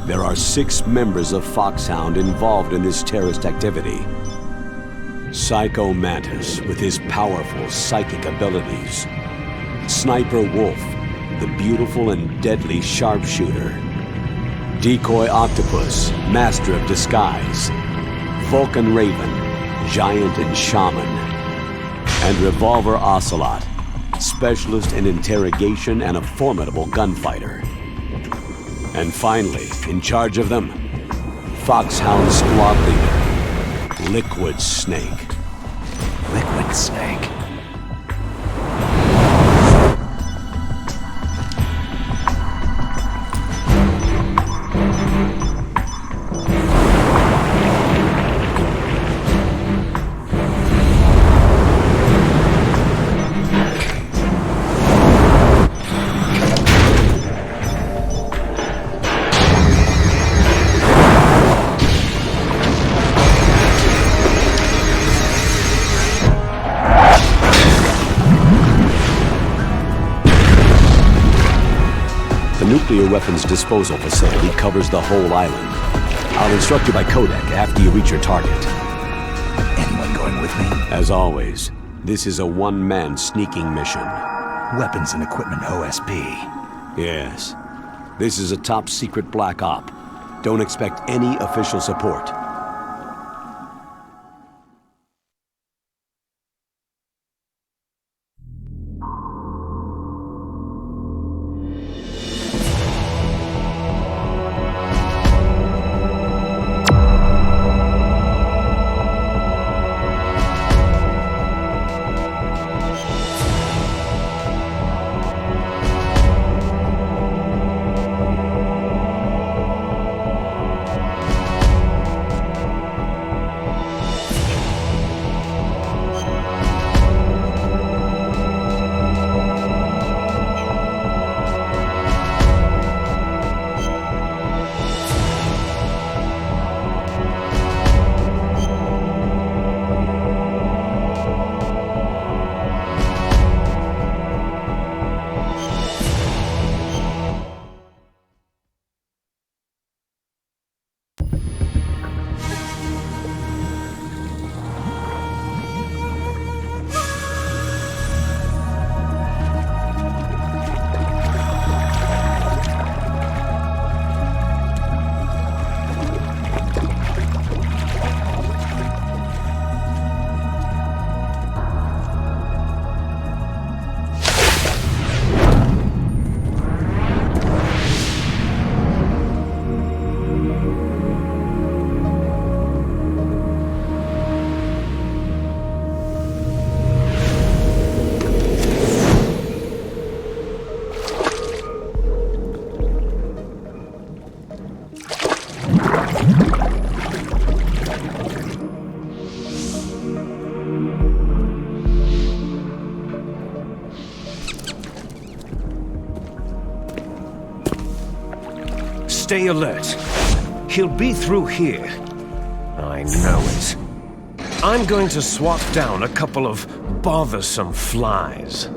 There are 6 members of Foxhound involved in this terrorist activity. Psycho Mantis with his powerful psychic abilities. Sniper Wolf, the beautiful and deadly sharpshooter. Decoy Octopus, master of disguise. Vulcan Raven, giant and shaman. And Revolver Ocelot, specialist in interrogation and a formidable gunfighter. And finally, in charge of them, Foxhound squad leader, Liquid Snake. Liquid Snake. The nuclear weapons disposal facility covers the whole island. I'll instruct you by codec after you reach your target. Anyone going with me? As always, this is a one-man sneaking mission. Weapons and equipment OSP. Yes. This is a top-secret black op. Don't expect any official support. Stay alert. He'll be through here. I know it. I'm going to swat down a couple of bothersome flies.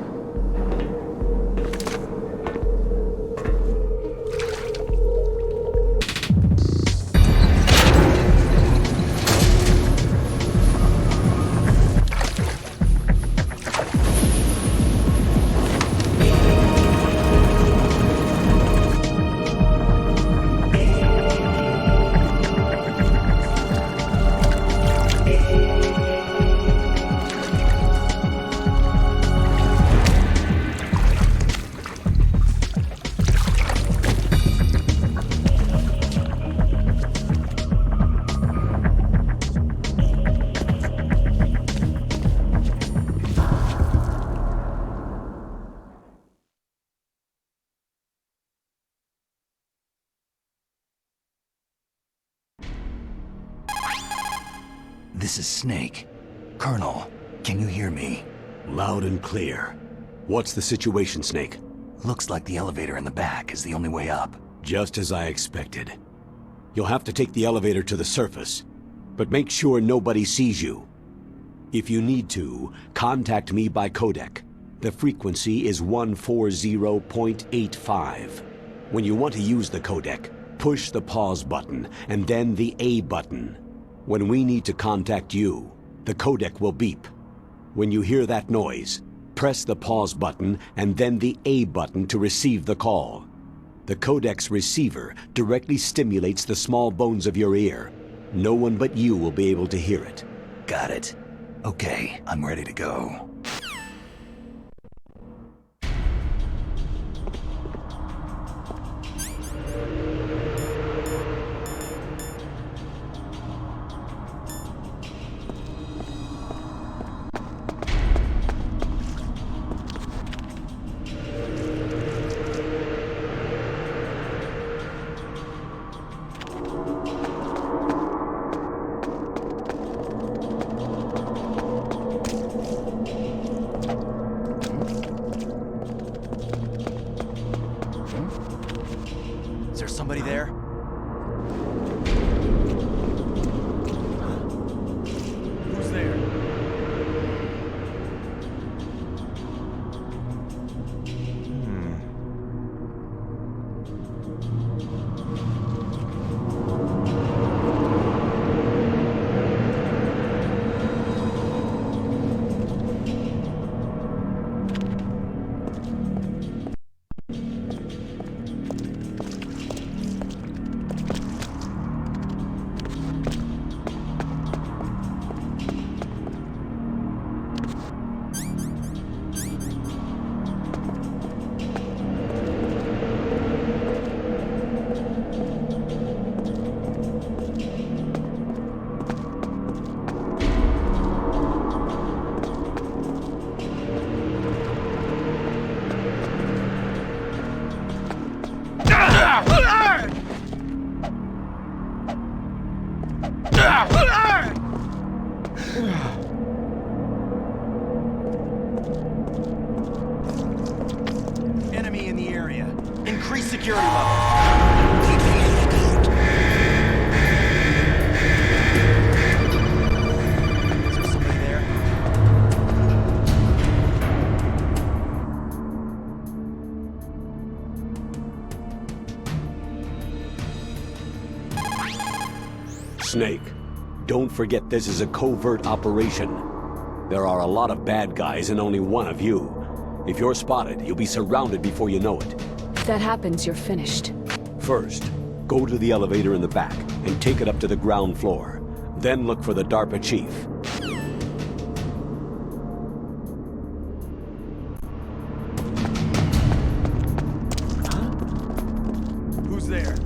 This is Snake. Colonel, can you hear me? Loud and clear. What's the situation, Snake? Looks like the elevator in the back is the only way up. Just as I expected. You'll have to take the elevator to the surface, but make sure nobody sees you. If you need to, contact me by codec. The frequency is 140.85. When you want to use the codec, Push the pause button and then the A button. When we need to contact you, the codec will beep. When you hear that noise, press the pause button and then the A button to receive the call. The codec's receiver directly stimulates the small bones of your ear. No one but you will be able to hear it. Got it. Okay, I'm ready to go. Is there somebody there? Who's there? Enemy in the area. Increase security level. Is there somebody there? Snake, don't forget this is a covert operation. There are a lot of bad guys and only one of you. If you're spotted, you'll be surrounded before you know it. If that happens, you're finished. First, go to the elevator in the back and take it up to the ground floor. Then look for the DARPA chief. Who's there?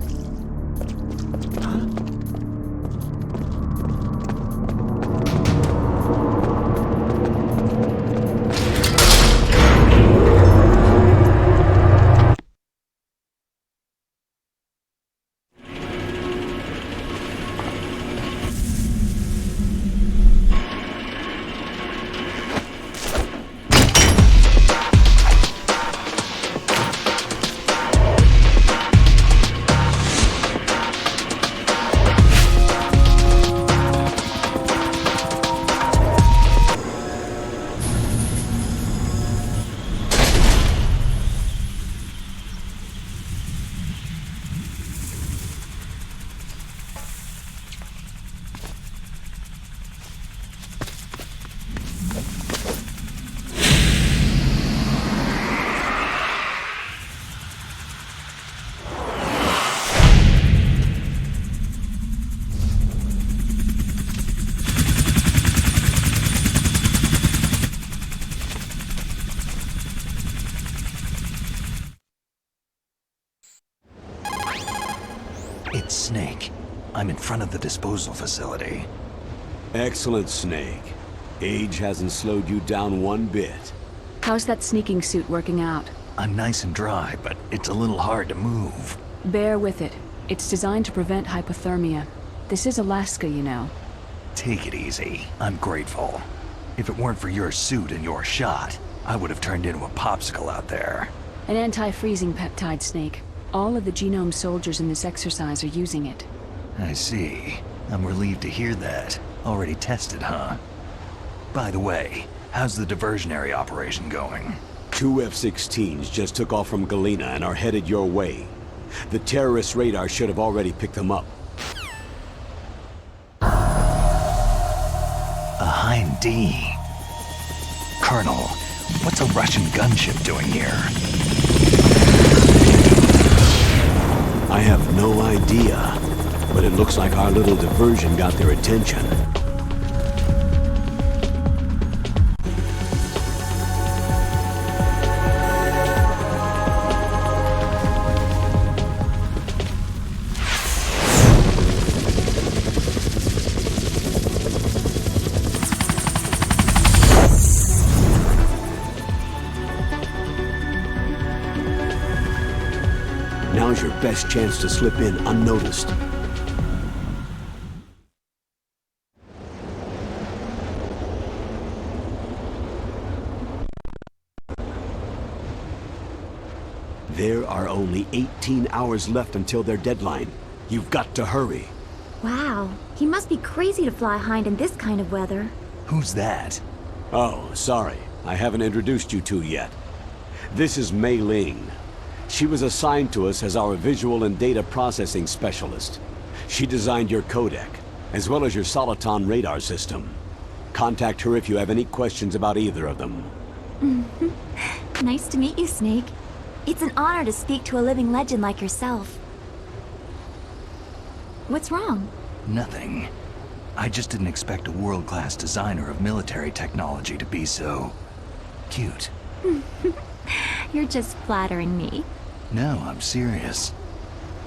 It's Snake. I'm in front of the disposal facility. Excellent, Snake. Age hasn't slowed you down one bit. How's that sneaking suit working out? I'm nice and dry, but it's a little hard to move. Bear with it. It's designed to prevent hypothermia. This is Alaska, you know. Take it easy. I'm grateful. If it weren't for your suit and your shot, I would have turned into a popsicle out there. An anti-freezing peptide, Snake. All of the genome soldiers in this exercise are using it. I see. I'm relieved to hear that. Already tested, huh? By the way, how's the diversionary operation going? 2 F-16s just took off from Galena and are headed your way. The terrorist radar should have already picked them up. A Hind D. Colonel, what's a Russian gunship doing here? I have no idea, but it looks like our little diversion got their attention. Now's your best chance to slip in unnoticed. There are only 18 hours left until their deadline. You've got to hurry. Wow, he must be crazy to fly Hind in this kind of weather. Who's that? Oh, sorry. I haven't introduced you two yet. This is Mei Ling. She was assigned to us as our visual and data processing specialist. She designed your codec, as well as your Soliton radar system. Contact her if you have any questions about either of them. Nice to meet you, Snake. It's an honor to speak to a living legend like yourself. What's wrong? Nothing. I just didn't expect a world-class designer of military technology to be so... cute. You're just flattering me. No, I'm serious.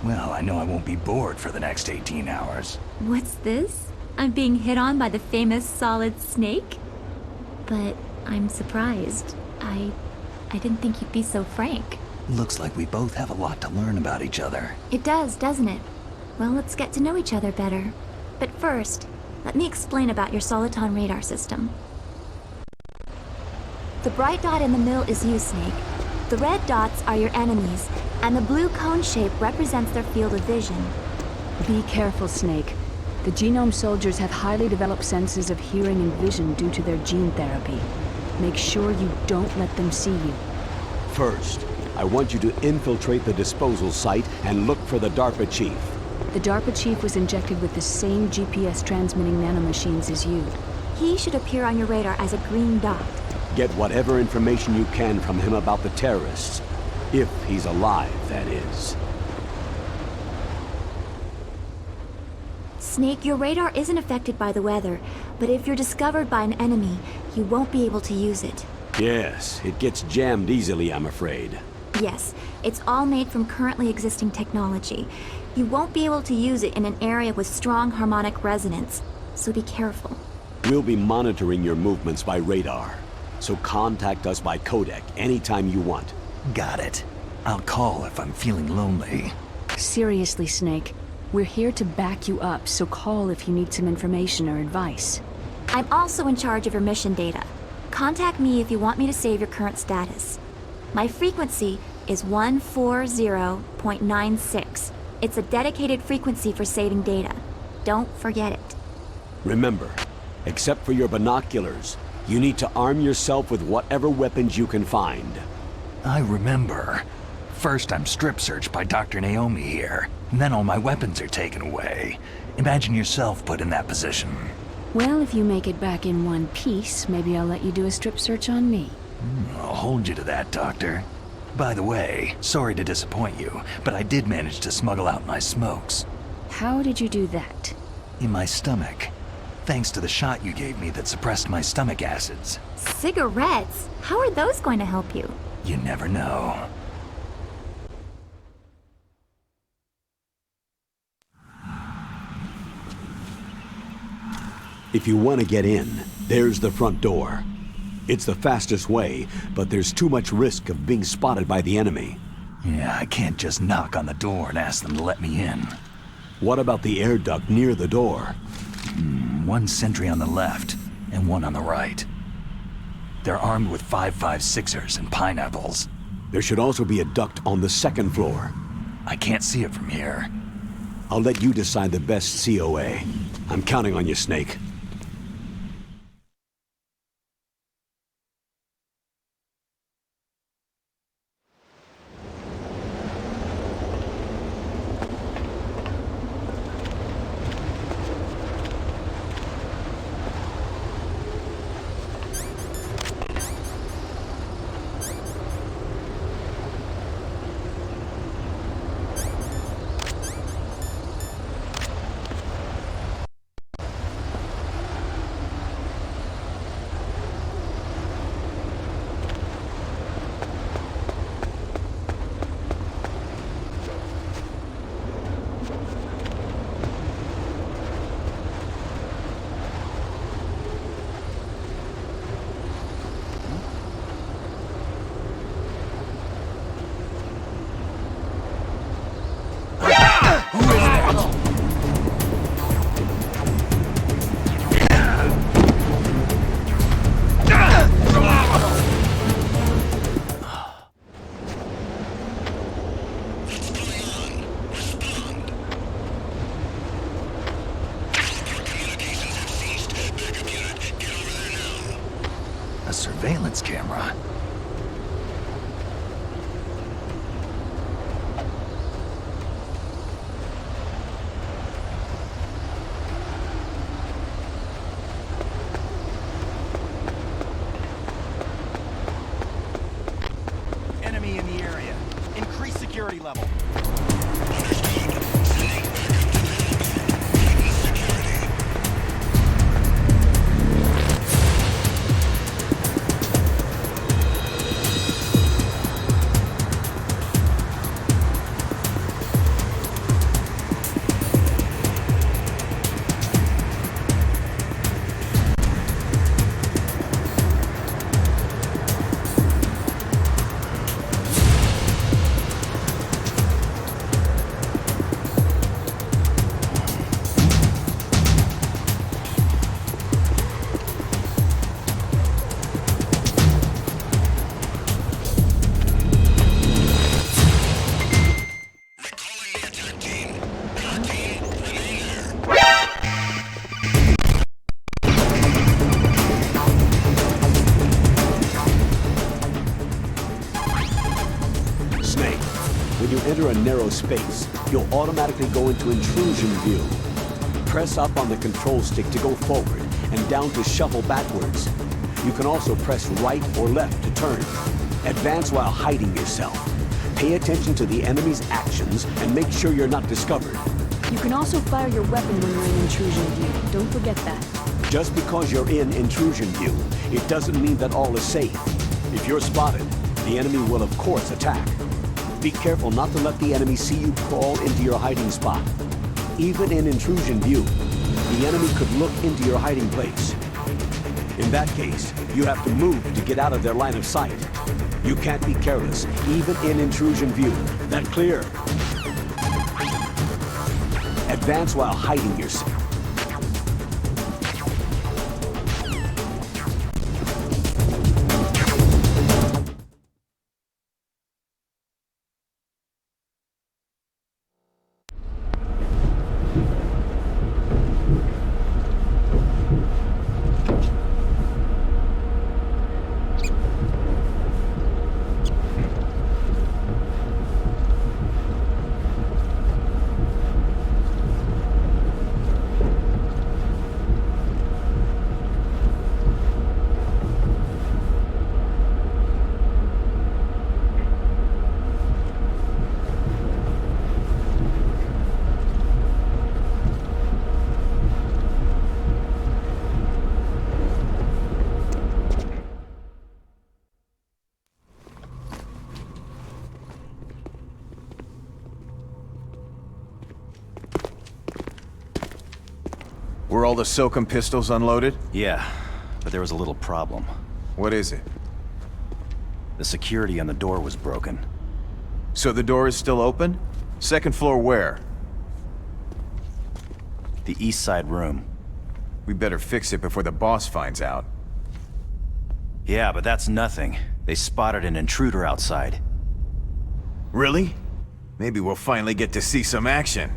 Well, I know I won't be bored for the next 18 hours. What's this? I'm being hit on by the famous Solid Snake? But I'm surprised. I didn't think you'd be so frank. Looks like we both have a lot to learn about each other. It does, doesn't it? Well, let's get to know each other better. But first, let me explain about your Soliton radar system. The bright dot in the middle is you, Snake. The red dots are your enemies, and the blue cone shape represents their field of vision. Be careful, Snake. The genome soldiers have highly developed senses of hearing and vision due to their gene therapy. Make sure you don't let them see you. First, I want you to infiltrate the disposal site and look for the DARPA chief. The DARPA chief was injected with the same GPS transmitting nanomachines as you. He should appear on your radar as a green dot. Get whatever information you can from him about the terrorists. If he's alive, that is. Snake, your radar isn't affected by the weather, but if you're discovered by an enemy, you won't be able to use it. Yes, it gets jammed easily, I'm afraid. Yes, it's all made from currently existing technology. You won't be able to use it in an area with strong harmonic resonance, so be careful. We'll be monitoring your movements by radar, so contact us by codec anytime you want. Got it. I'll call if I'm feeling lonely. Seriously, Snake. We're here to back you up, so call if you need some information or advice. I'm also in charge of your mission data. Contact me if you want me to save your current status. My frequency is 140.96. It's a dedicated frequency for saving data. Don't forget it. Remember, except for your binoculars, you need to arm yourself with whatever weapons you can find. I remember. First I'm strip searched by Dr. Naomi here, and then all my weapons are taken away. Imagine yourself put in that position. Well, if you make it back in one piece, maybe I'll let you do a strip search on me. I'll hold you to that, Doctor. By the way, sorry to disappoint you, but I did manage to smuggle out my smokes. How did you do that? In my stomach. Thanks to the shot you gave me that suppressed my stomach acids. Cigarettes? How are those going to help you? You never know. If you want to get in, there's the front door. It's the fastest way, but there's too much risk of being spotted by the enemy. Yeah, I can't just knock on the door and ask them to let me in. What about the air duct near the door? One sentry on the left, and one on the right. They're armed with 5.56ers and pineapples. There should also be a duct on the second floor. I can't see it from here. I'll let you decide the best COA. I'm counting on you, Snake. surveillance camera. Enemy in the area. Increase security level. Snake, when you enter a narrow space, you'll automatically go into intrusion view. Press up on the control stick to go forward and down to shuffle backwards. You can also press right or left to turn. Advance while hiding yourself. Pay attention to the enemy's actions and make sure you're not discovered. You can also fire your weapon when you're in intrusion view. Don't forget that. Just because you're in intrusion view, it doesn't mean that all is safe. If you're spotted, the enemy will of course attack. Be careful not to let the enemy see you crawl into your hiding spot. Even in intrusion view, the enemy could look into your hiding place. In that case, you have to move to get out of their line of sight. You can't be careless, even in intrusion view. That clear? Advance while hiding yourself. Were all the Soakum pistols unloaded? Yeah, but there was a little problem. What is it? The security on the door was broken. So the door is still open? Second floor where? The east side room. We better fix it before the boss finds out. Yeah, but that's nothing. They spotted an intruder outside. Really? Maybe we'll finally get to see some action.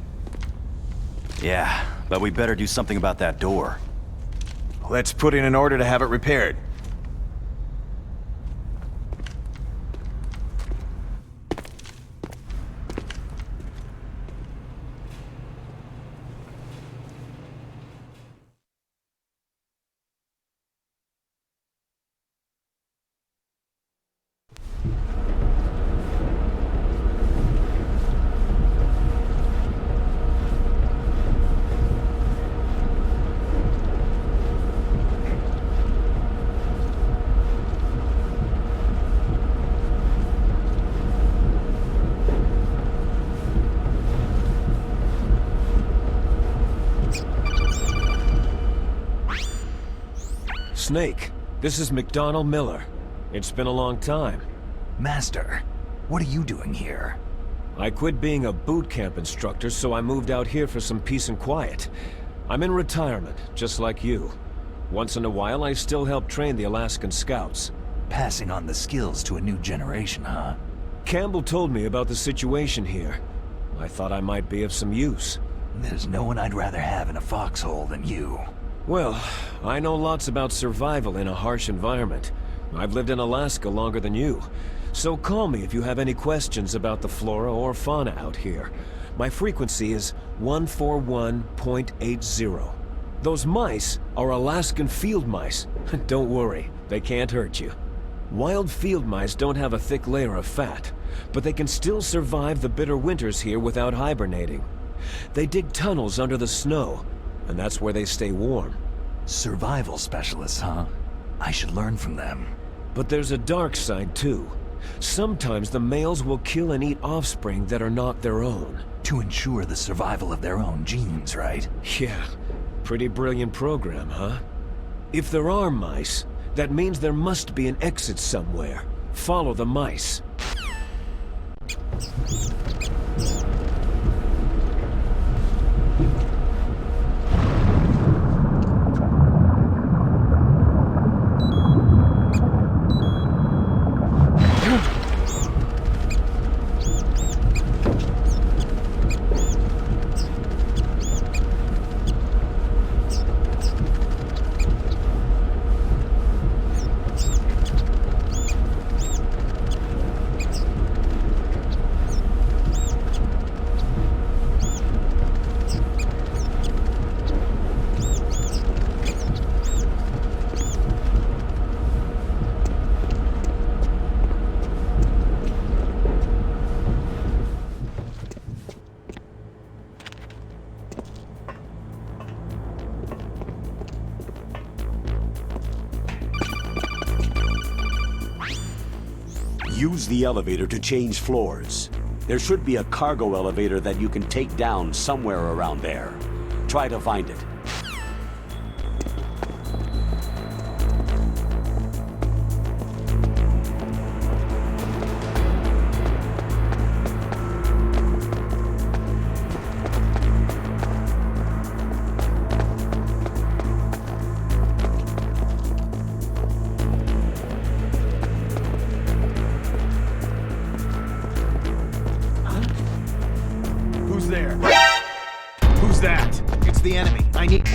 Yeah, but we better do something about that door. Let's put in an order to have it repaired. Snake, this is McDonald Miller. It's been a long time. Master, what are you doing here? I quit being a boot camp instructor, so I moved out here for some peace and quiet. I'm in retirement, just like you. Once in a while, I still help train the Alaskan Scouts. Passing on the skills to a new generation, huh? Campbell told me about the situation here. I thought I might be of some use. There's no one I'd rather have in a foxhole than you. Well, I know lots about survival in a harsh environment, I've lived in Alaska longer than you. So call me if you have any questions about the flora or fauna out here. My frequency is 141.80. Those mice are Alaskan field mice. Don't worry, they can't hurt you. Wild field mice don't have a thick layer of fat, but they can still survive the bitter winters here without hibernating. They dig tunnels under the snow, and that's where they stay warm. Survival specialists, huh? I should learn from them. But there's a dark side too. Sometimes the males will kill and eat offspring that are not their own. To ensure the survival of their own genes, right? Yeah, pretty brilliant program, huh? If there are mice, that means there must be an exit somewhere. Follow the mice. Use the elevator to change floors. There should be a cargo elevator that you can take down somewhere around there. Try to find it. Who's there? Who's that? It's the enemy. I need...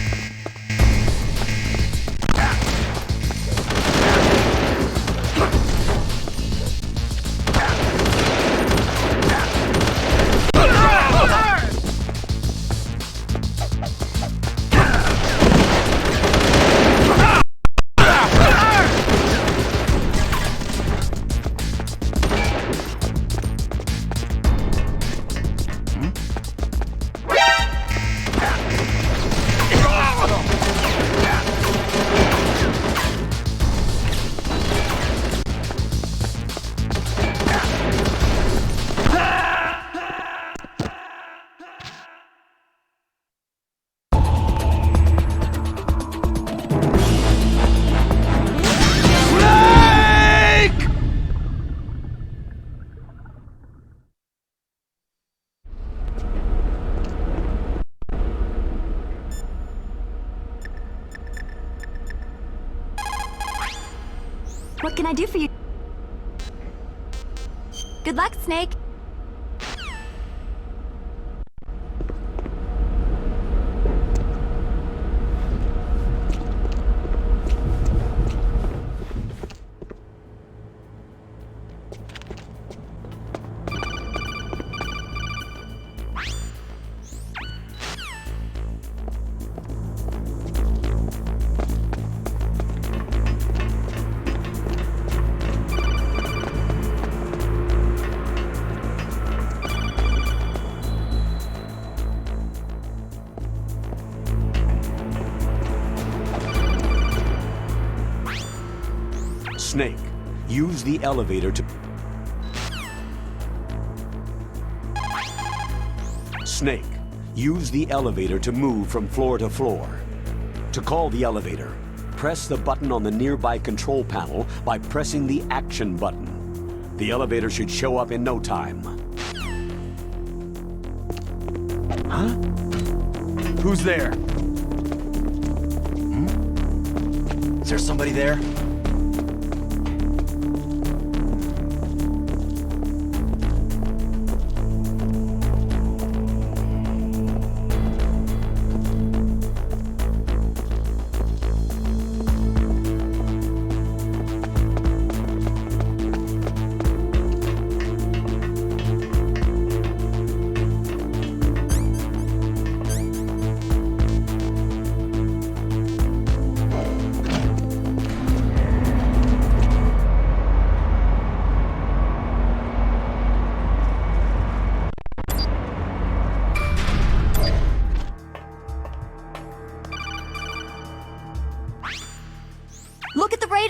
What can I do for you? Good luck, Snake. Snake, use the elevator to... Snake, use the elevator to move from floor to floor. To call the elevator, press the button on the nearby control panel by pressing the action button. The elevator should show up in no time. Huh? Who's there? Is there somebody there?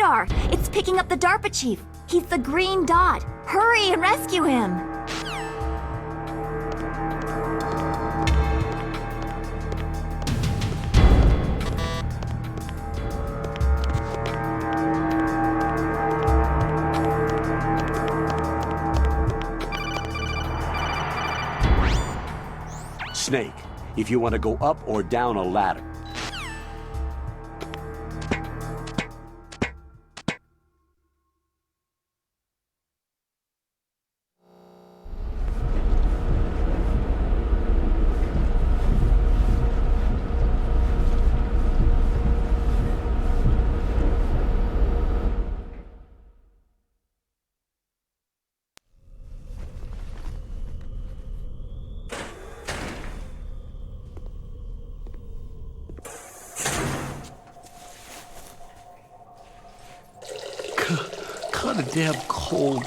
radar! It's picking up the DARPA chief! He's the green dot! Hurry and rescue him! Snake, if you want to go up or down a ladder. Kinda damn cold.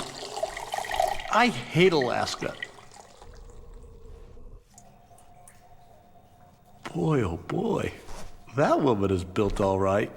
I hate Alaska. Boy, oh boy. That woman is built all right.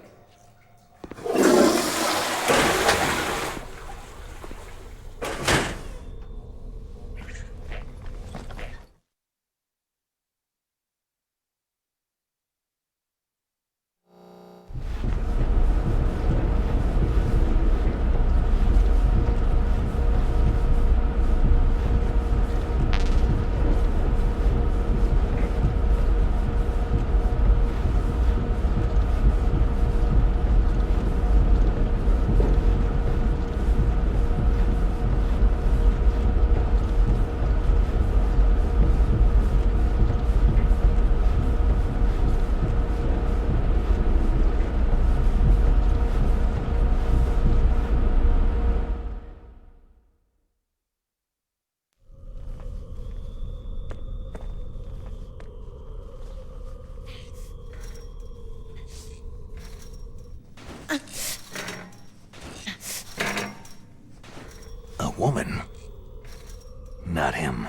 A woman. Not him.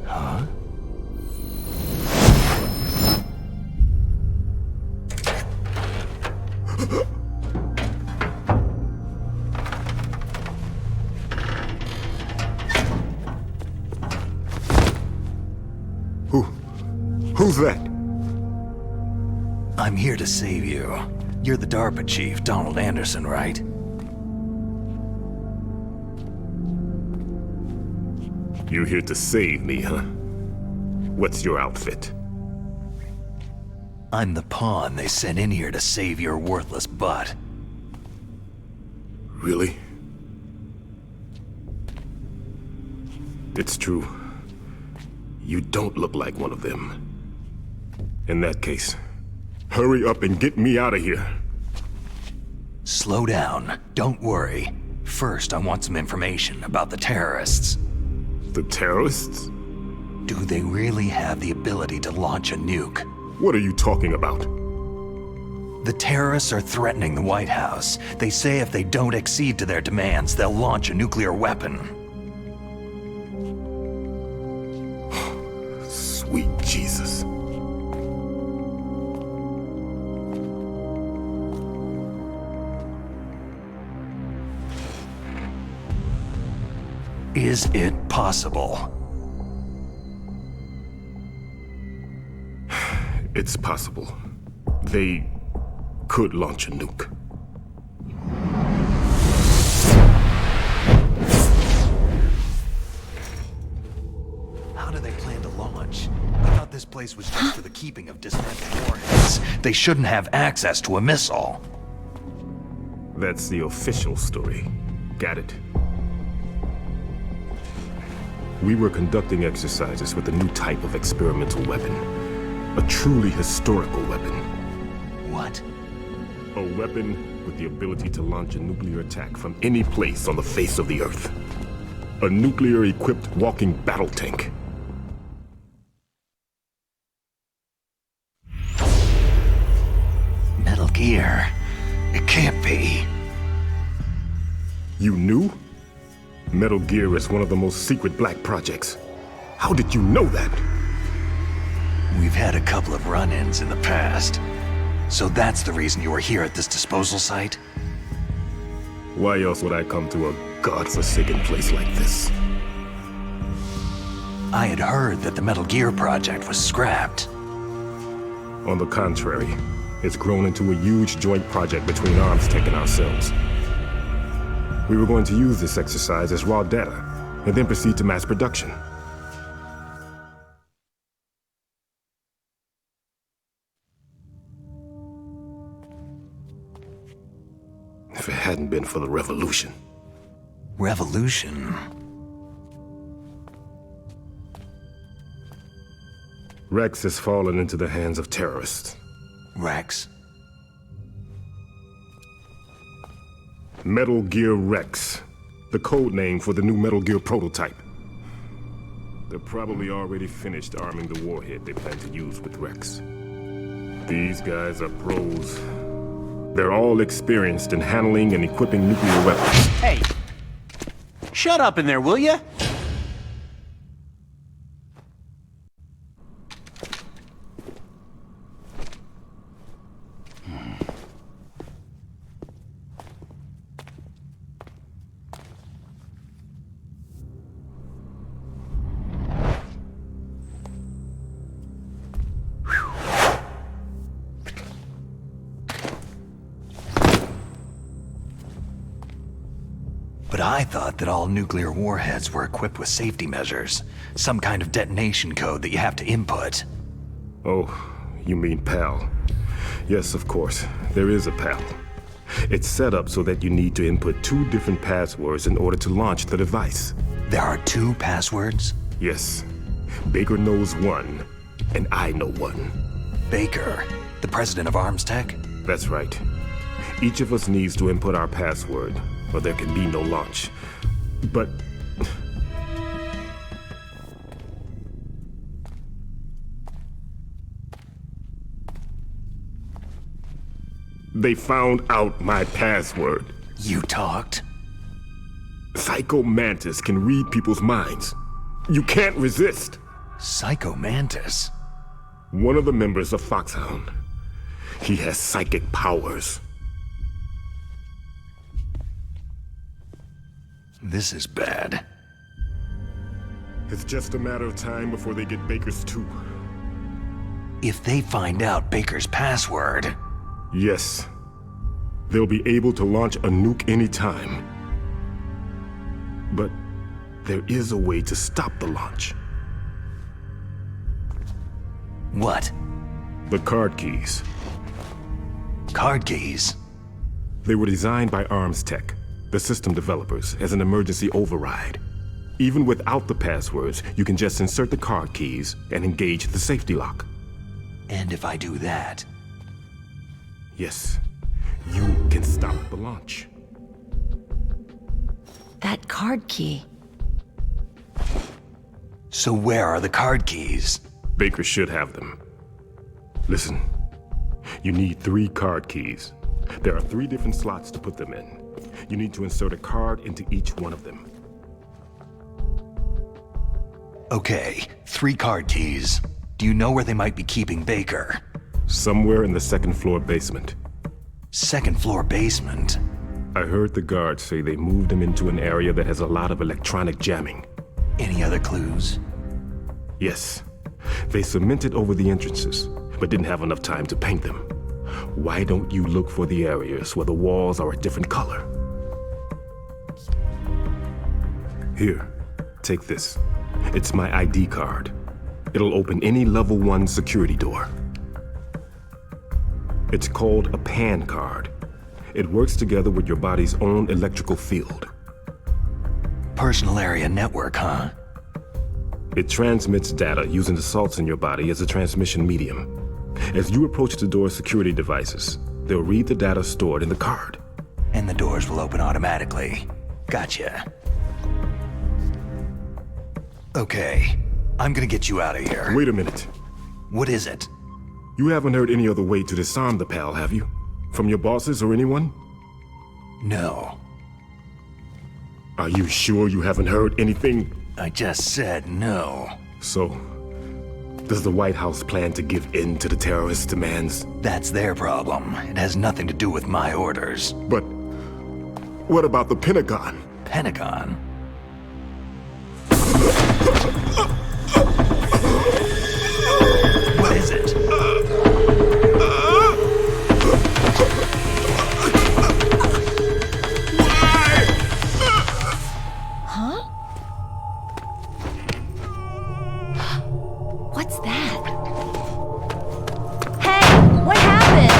Huh? Who's that? I'm here to save you. You're the DARPA chief, Donald Anderson, right? You here to save me, huh? What's your outfit? I'm the pawn they sent in here to save your worthless butt. Really? It's true. You don't look like one of them. In that case, hurry up and get me out of here. Slow down. Don't worry. First, I want some information about the terrorists. The terrorists? Do they really have the ability to launch a nuke? What are you talking about? The terrorists are threatening the White House. They say if they don't accede to their demands, they'll launch a nuclear weapon. Sweet Jesus. Is it possible? It's possible. They could launch a nuke. How do they plan to launch? I thought this place was just for the keeping of dismantled warheads. They shouldn't have access to a missile. That's the official story. Got it. We were conducting exercises with a new type of experimental weapon. A truly historical weapon. What? A A weapon with the ability to launch a nuclear attack from any place on the face of the Earth. A nuclear-equipped walking battle tank. Metal Gear. It can't be. You knew? Metal Gear is one of the most secret black projects. How did you know that? We've had a couple of run-ins in the past. So that's the reason you were here at this disposal site? Why else would I come to a godforsaken place like this? I had heard that the Metal Gear project was scrapped. On the contrary, it's grown into a huge joint project between ArmsTech and ourselves. We were going to use this exercise as raw data, and then proceed to mass production. If it hadn't been for the revolution. Revolution? Rex has fallen into the hands of terrorists. Rex? Metal Gear Rex, the code name for the new Metal Gear prototype. They're probably already finished arming the warhead they plan to use with Rex. These guys are pros. They're all experienced in handling and equipping nuclear weapons. Hey! Shut up in there, will ya? But I thought that all nuclear warheads were equipped with safety measures. Some kind of detonation code that you have to input. Oh, you mean PAL. Yes, of course. There is a PAL. It's set up so that you need to input 2 different passwords in order to launch the device. There are 2 passwords? Yes. Baker knows one, and I know one. Baker, the president of ArmsTech? That's right. Each of us needs to input our password, or there can be no launch. But... they found out my password. You talked? Psycho Mantis can read people's minds. You can't resist. Psycho Mantis? One of the members of Foxhound. He has psychic powers. This is bad. It's just a matter of time before they get Baker's too. If they find out Baker's password... Yes. They'll be able to launch a nuke anytime. But there is a way to stop the launch. What? The card keys. Card keys? They were designed by ArmsTech, the system developers, as an emergency override. Even without the passwords, you can just insert the card keys and engage the safety lock. And if I do that... Yes, you can stop the launch. That card key. So where are the card keys? Baker should have them. Listen, you need 3 card keys. There are 3 different slots to put them in. You need to insert a card into each one of them. Okay, 3 card keys. Do you know where they might be keeping Baker? Somewhere in the 2nd floor basement. 2nd floor basement? I heard the guards say they moved him into an area that has a lot of electronic jamming. Any other clues? Yes. They cemented over the entrances, but didn't have enough time to paint them. Why don't you look for the areas where the walls are a different color? Here, take this. It's my ID card. It'll open any level 1 security door. It's called a PAN card. It works together with your body's own electrical field. Personal area network, huh? It transmits data using the salts in your body as a transmission medium. As you approach the door's security devices, They'll read the data stored in the card. And the doors will open automatically. Gotcha. Okay, I'm gonna get you out of here. Wait a minute. What is it? You haven't heard any other way to disarm the PAL, have you? From your bosses or anyone? No. Are you sure you haven't heard anything? I just said no. So, does the White House plan to give in to the terrorists' demands? That's their problem. It has nothing to do with my orders. But what about the Pentagon? Pentagon? What is it? Huh? What's that? Hey, what happened?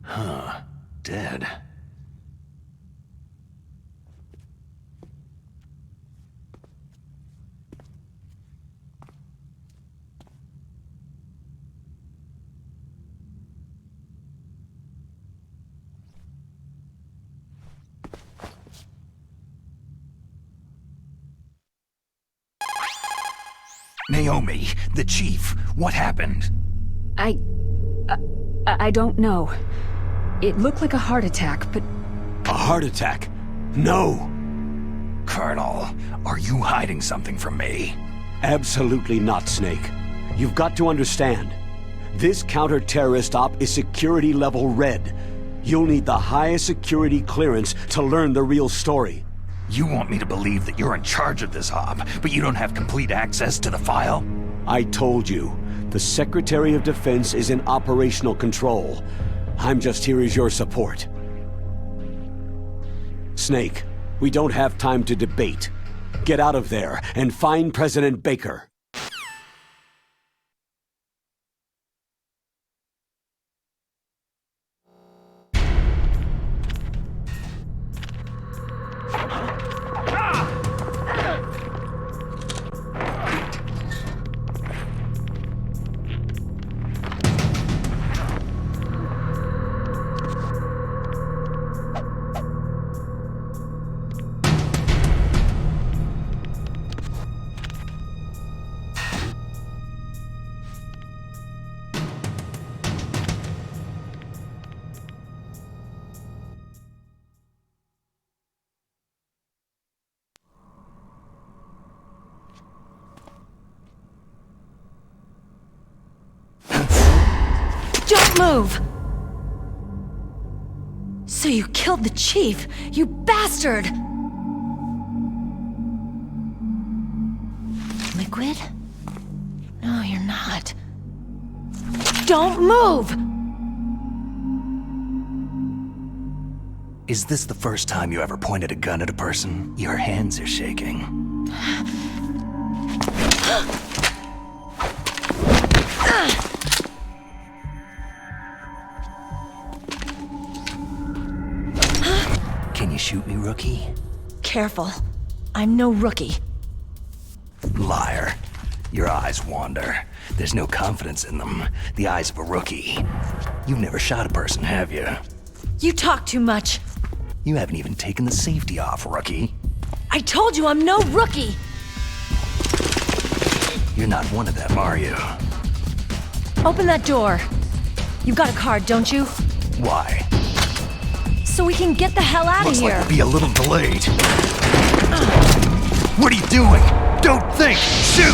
Huh. Dead. Naomi, the chief, what happened? I don't know. It looked like a heart attack, but... A heart attack? No! Colonel, are you hiding something from me? Absolutely not, Snake. You've got to understand. This counter-terrorist op is security level red. You'll need the highest security clearance to learn the real story. You want me to believe that you're in charge of this op, but you don't have complete access to the file? I told you, the Secretary of Defense is in operational control. I'm just here as your support. Snake, we don't have time to debate. Get out of there and find President Baker. Don't move! So you killed the chief, you bastard! Liquid? No, you're not. Don't move! Is this the first time you ever pointed a gun at a person? Your hands are shaking. Can you shoot me, rookie? Careful. I'm no rookie. Liar. Your eyes wander. There's no confidence in them. The eyes of a rookie. You've never shot a person, have you? You talk too much. You haven't even taken the safety off, rookie. I told you I'm no rookie! You're not one of them, are you? Open that door. You've got a card, don't you? Why? So we can get the hell out Looks of here. like we'll be a little delayed. What are you doing? Don't think! Shoot!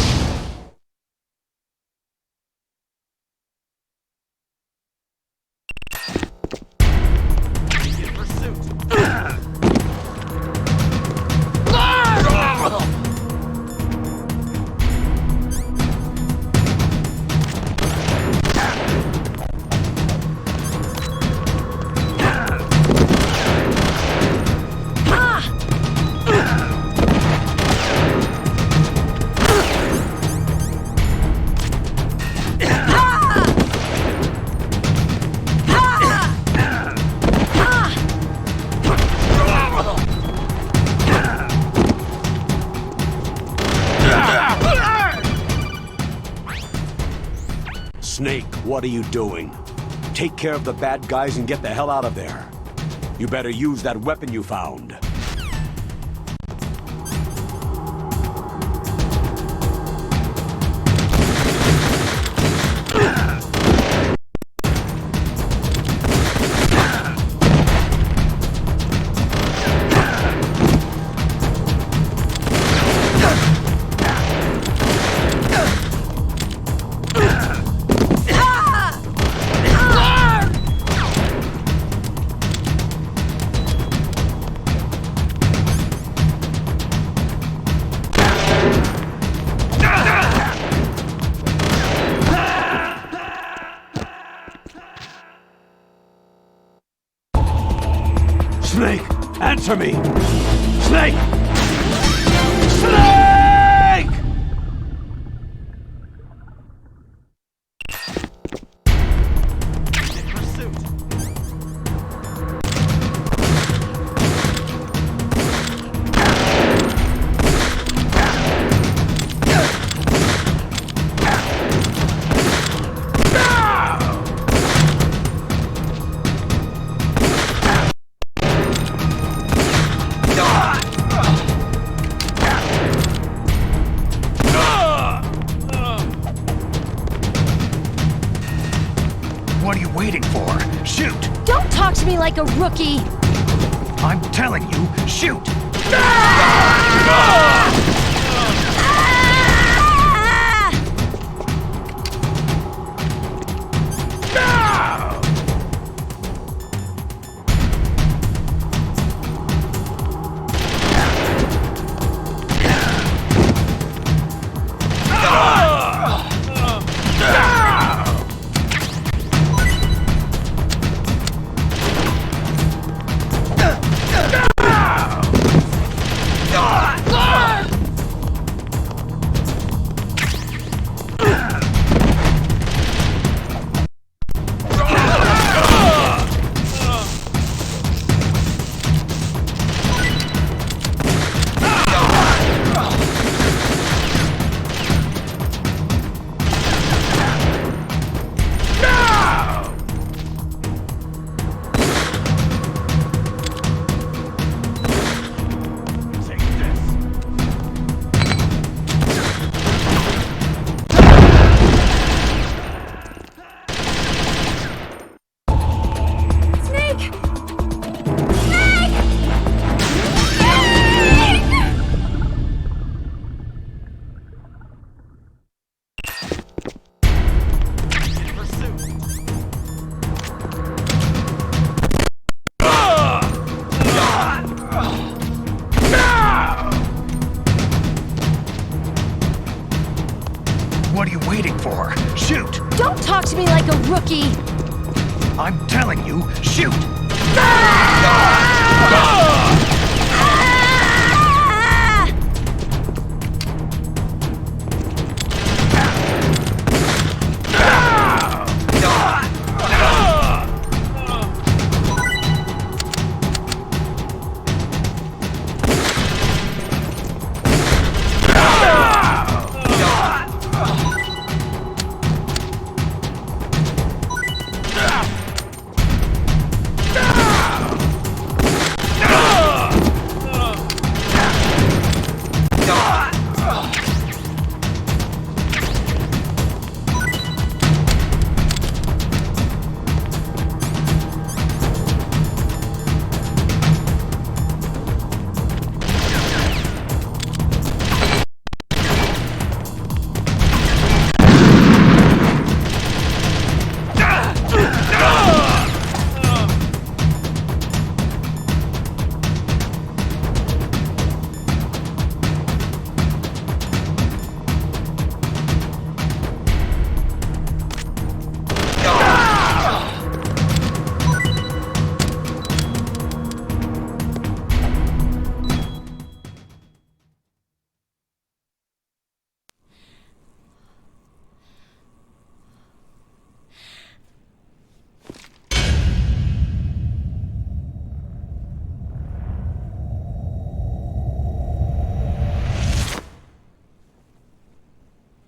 What are you doing? Take care of the bad guys and get the hell out of there. You better use that weapon you found. Snake! Answer me! Snake! Snake! In pursuit. What are you waiting for? Shoot! Don't talk to me like a rookie! I'm telling you, shoot! What are you waiting for? Shoot! Don't talk to me like a rookie! I'm telling you, shoot!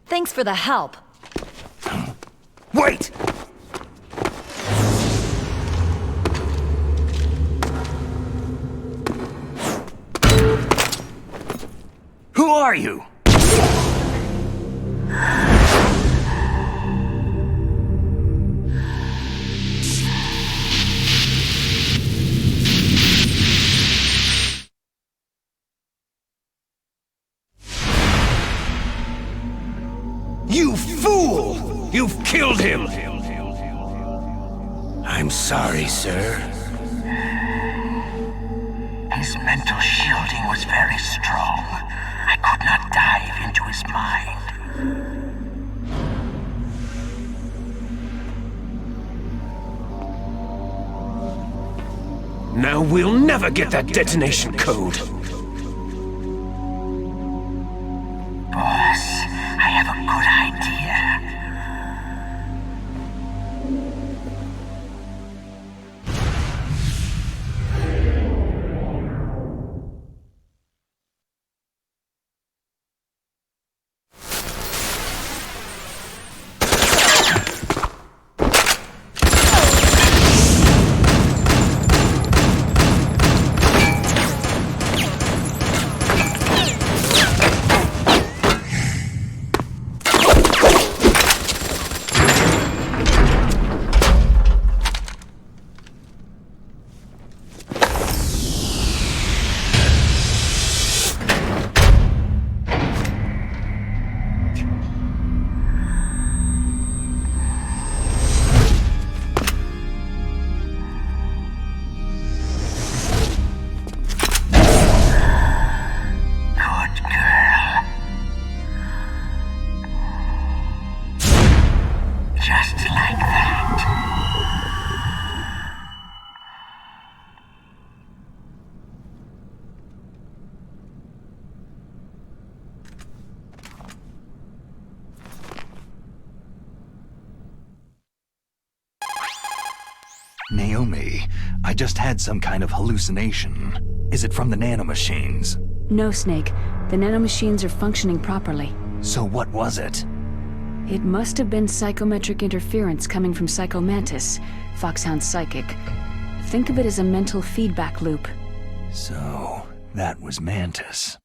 Thanks for the help. Wait! are you? You fool! You've killed him! I'm sorry, sir. His mental shielding was very strong. I could not dive into his mind. Now we'll never get that detonation code. Boss, I have a good idea. Naomi, I just had some kind of hallucination. Is it from the nanomachines? No, Snake. The nanomachines are functioning properly. So what was it? It must have been psychometric interference coming from Psycho Mantis, Foxhound's psychic. Think of it as a mental feedback loop. So, that was Mantis.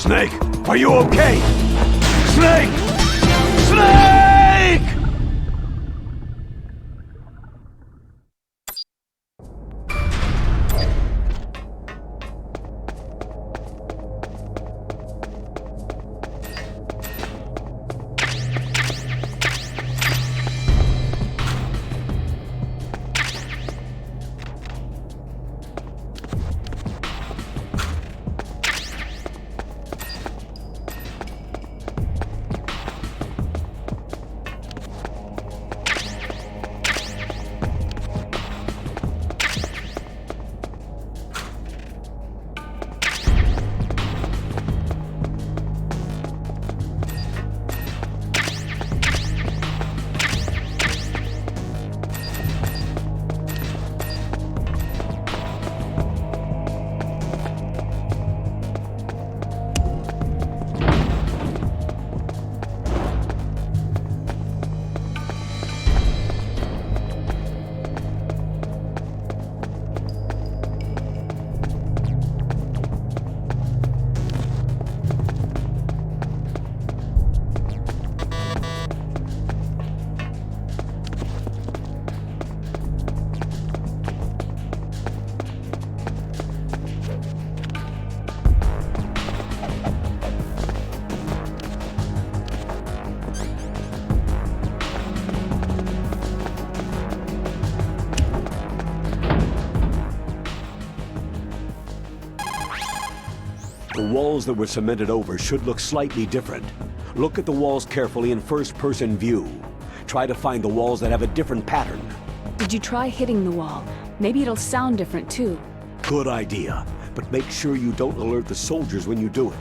Snake, are you okay? Snake! Snake! The walls that were cemented over should look slightly different. Look at the walls carefully in first-person view. Try to find the walls that have a different pattern. Did you try hitting the wall? Maybe it'll sound different too. Good idea, but make sure you don't alert the soldiers when you do it.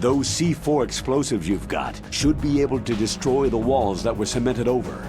Those C4 explosives you've got should be able to destroy the walls that were cemented over.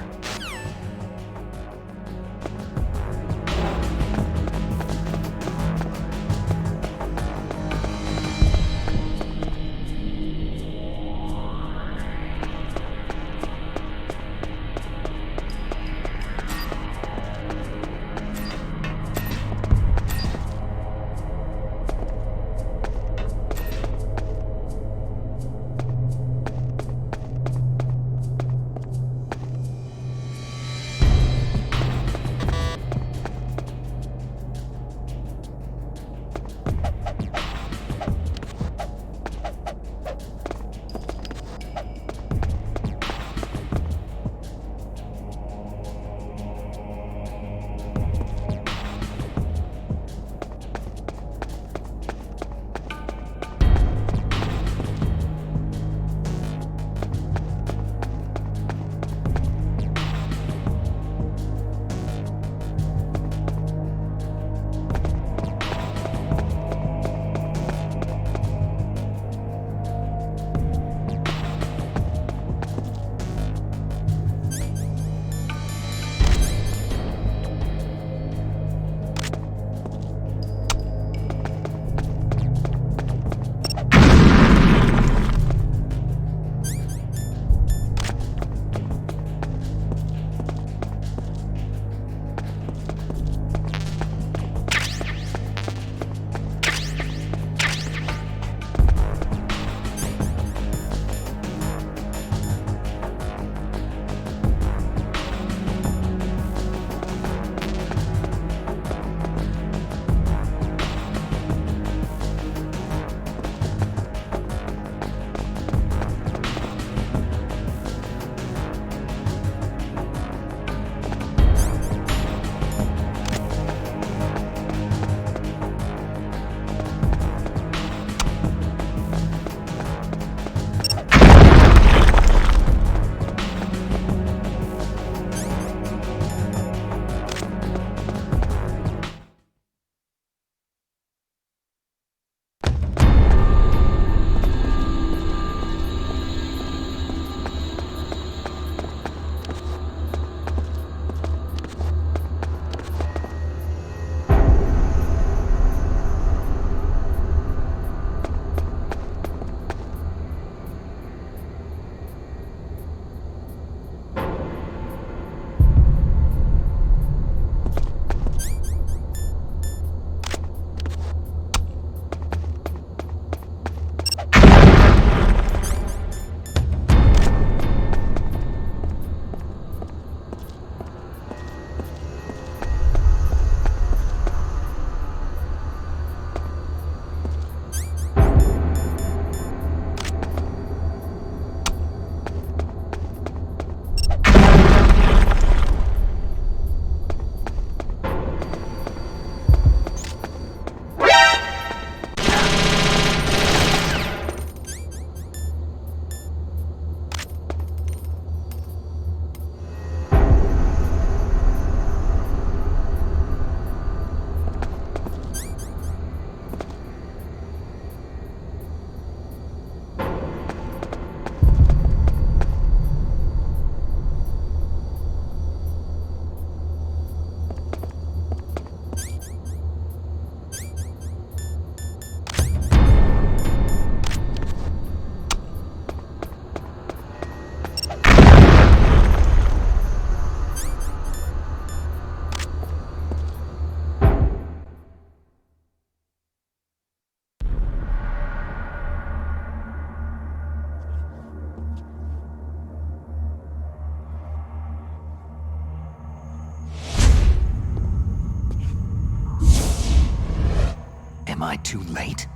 I too late?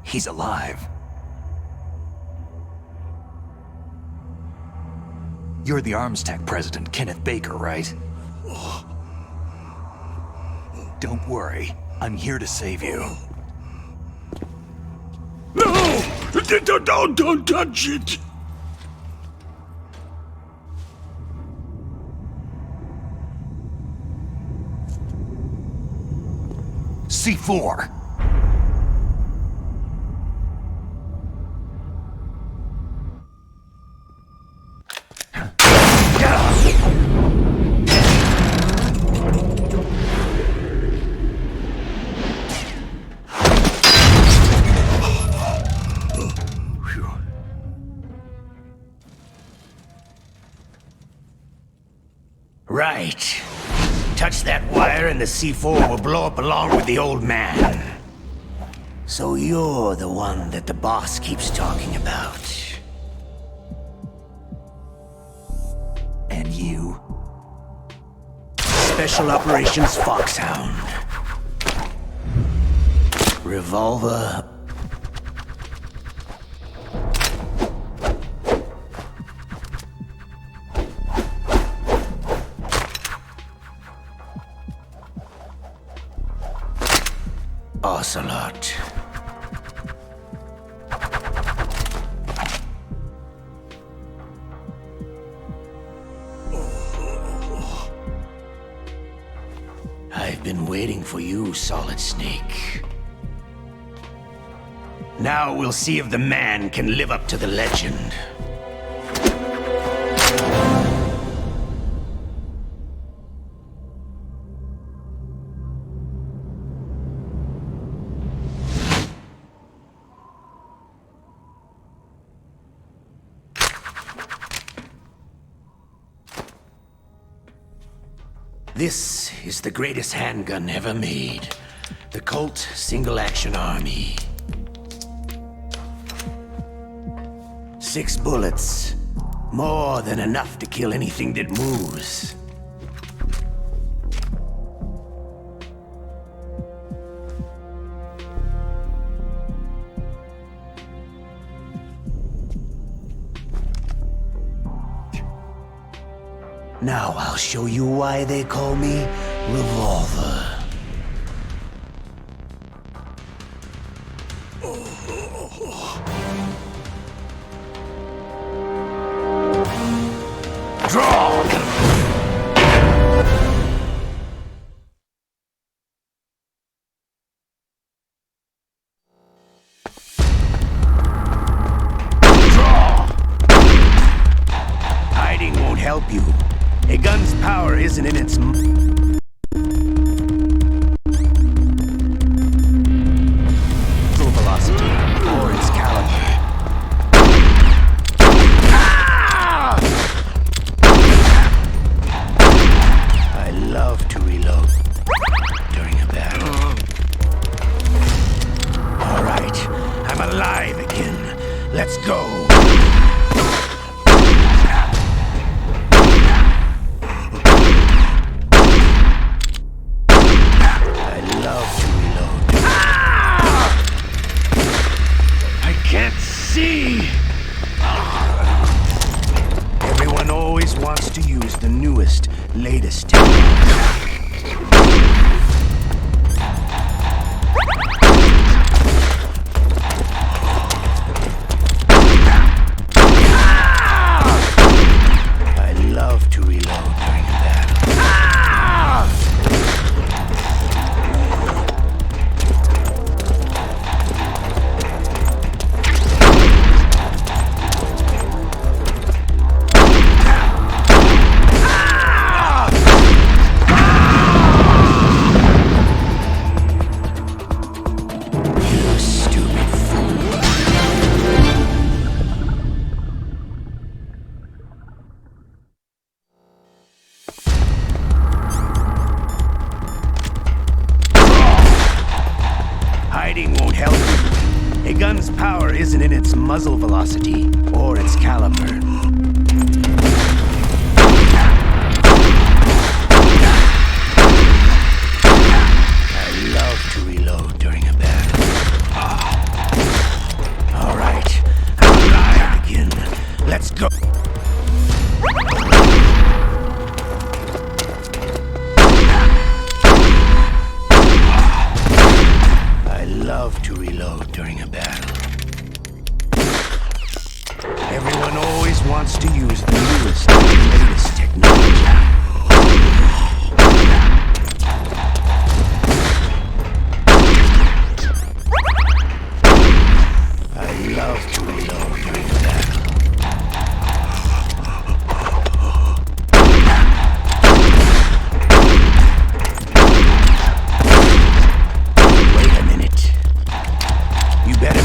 He's alive. You're the Arms Tech president, Kenneth Baker, right? Don't worry. I'm here to save you. No! Don't touch it! C4! Right. Touch that wire and the C4 will blow up along with the old man. So you're the one that the boss keeps talking about. And you? Special Operations Foxhound. Revolver. Ocelot. I've been waiting for you, Solid Snake. Now we'll see if the man can live up to the legend. This is the greatest handgun ever made. The Colt Single Action Army. 6 bullets. More than enough to kill anything that moves. Now I'll show you why they call me Revolver. Draw! Hiding won't help you. A gun's power isn't in its... full velocity, or its caliber. Ah! I love to reload during a battle. All right, I'm alive again. Let's go. See! Everyone always wants to use the newest, latest technology. I love to reload during a battle. power isn't in its muzzle velocity or its caliber. I love to reload during a battle. All right, I'm live again. Let's go. I love to reload during a battle. Everyone always wants to use the newest and latest technology. I love to reload during a battle. Wait a minute. You better...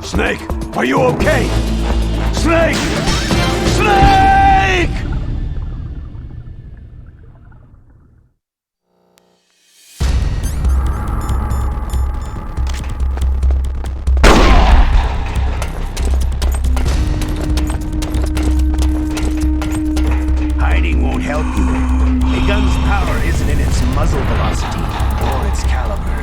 Snake, are you okay? Snake! Snake! Hiding won't help you. A gun's power isn't in its muzzle velocity or its caliber.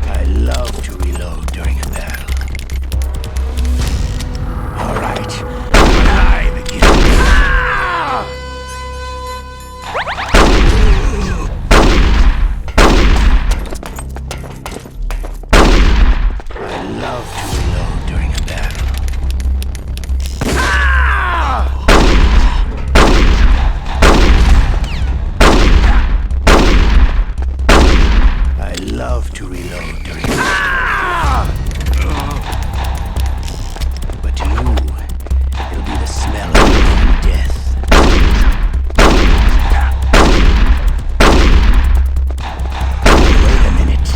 I love to reload during a battle. All right, I'm alive again. I love to reload during a battle. I love to reload during a battle. But to you, it'll be the smell of your own death. Wait a minute.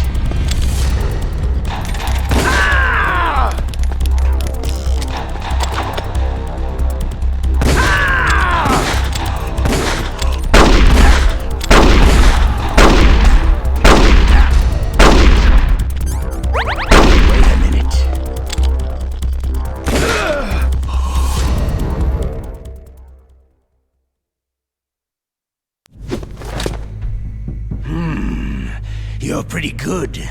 Wait a minute. You're pretty good.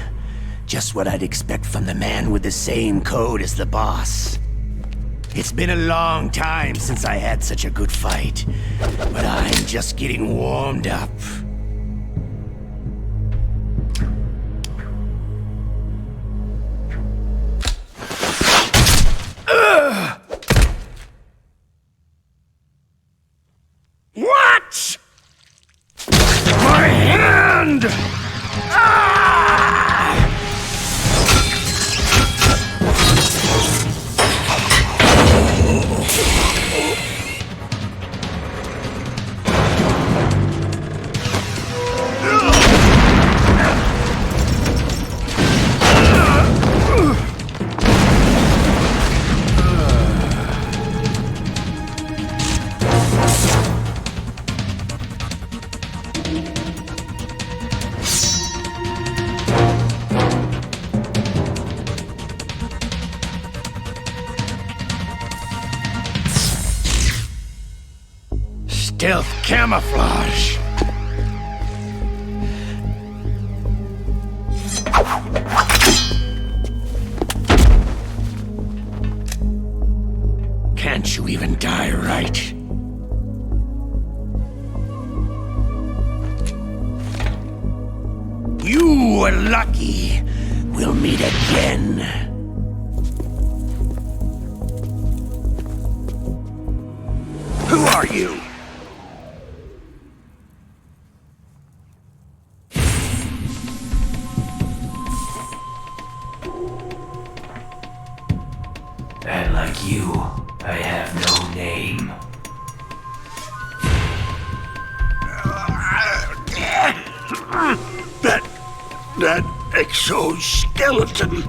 Just what I'd expect from the man with the same code as the boss. It's been a long time since I had such a good fight, but I'm just getting warmed up. What? My hand! Stealth camouflage. Can't you even die right? You were lucky. We'll meet again. Who are you? And like you, I have no name. That exoskeleton.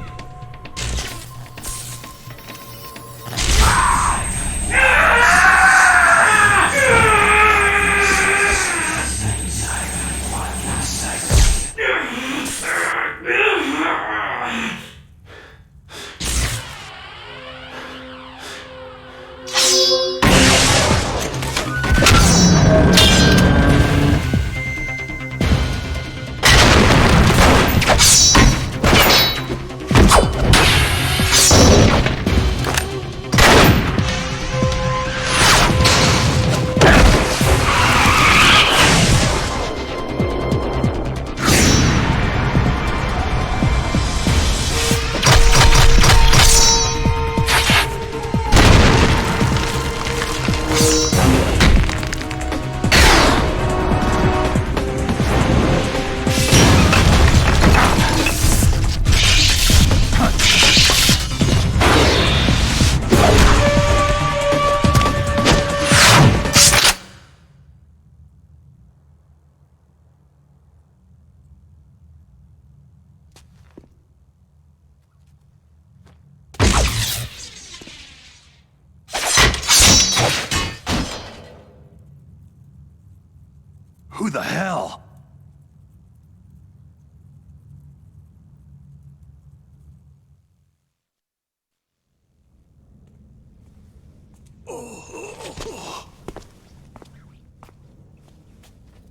Who the hell?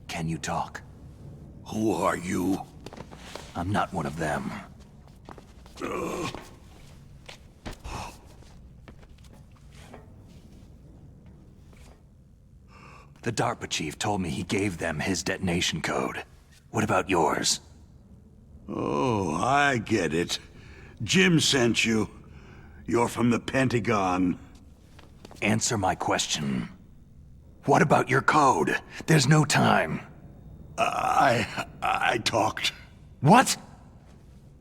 Can you talk? Who are you? I'm not one of them. The DARPA chief told me he gave them his detonation code. What about yours? Oh, I get it. Jim sent you. You're from the Pentagon. Answer my question. What about your code? There's no time. I talked. What?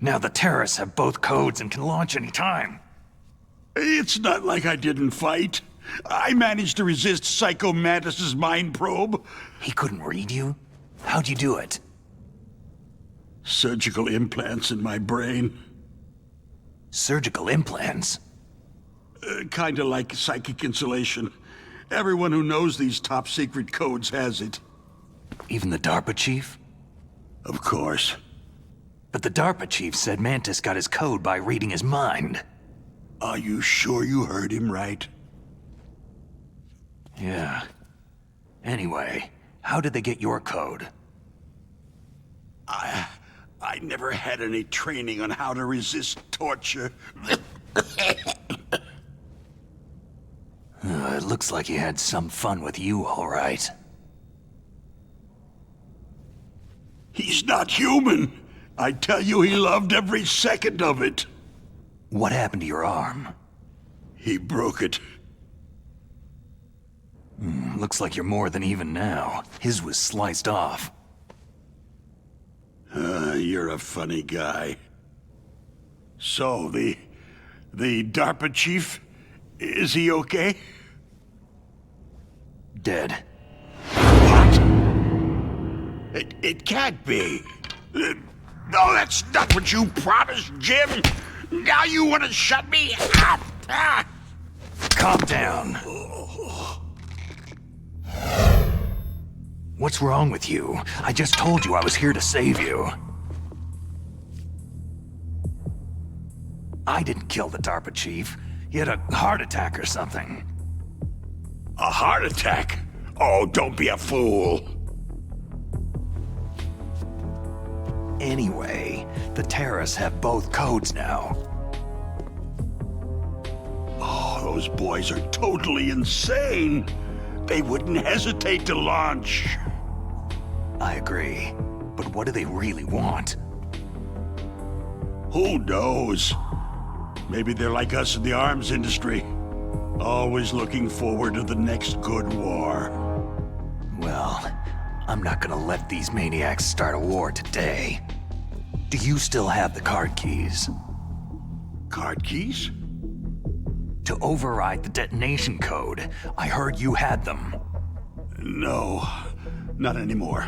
Now the terrorists have both codes and can launch any time. It's not like I didn't fight. I managed to resist Psycho Mantis's mind probe. He couldn't read you? How'd you do it? Surgical implants in my brain. Surgical implants? Kinda like psychic insulation. Everyone who knows these top-secret codes has it. Even the DARPA chief? Of course. But the DARPA chief said Mantis got his code by reading his mind. Are you sure you heard him right? Yeah. Anyway, how did they get your code? I never had any training on how to resist torture. It looks like he had some fun with you, all right. He's not human. I tell you, he loved every second of it. What happened to your arm? He broke it. Looks like you're more than even now. His was sliced off. You're a funny guy. So, the DARPA chief, is he okay? Dead. What? It can't be. No, that's not what you promised, Jim. Now you want to shut me up. Calm down. What's wrong with you? I just told you I was here to save you. I didn't kill the DARPA chief. He had a heart attack or something. A heart attack? Oh, don't be a fool. Anyway, the terrorists have both codes now. Oh, those boys are totally insane. They wouldn't hesitate to launch. I agree. But what do they really want? Who knows? Maybe they're like us in the arms industry. Always looking forward to the next good war. Well, I'm not gonna let these maniacs start a war today. Do you still have the card keys? Card keys? To override the detonation code. I heard you had them. No, not anymore.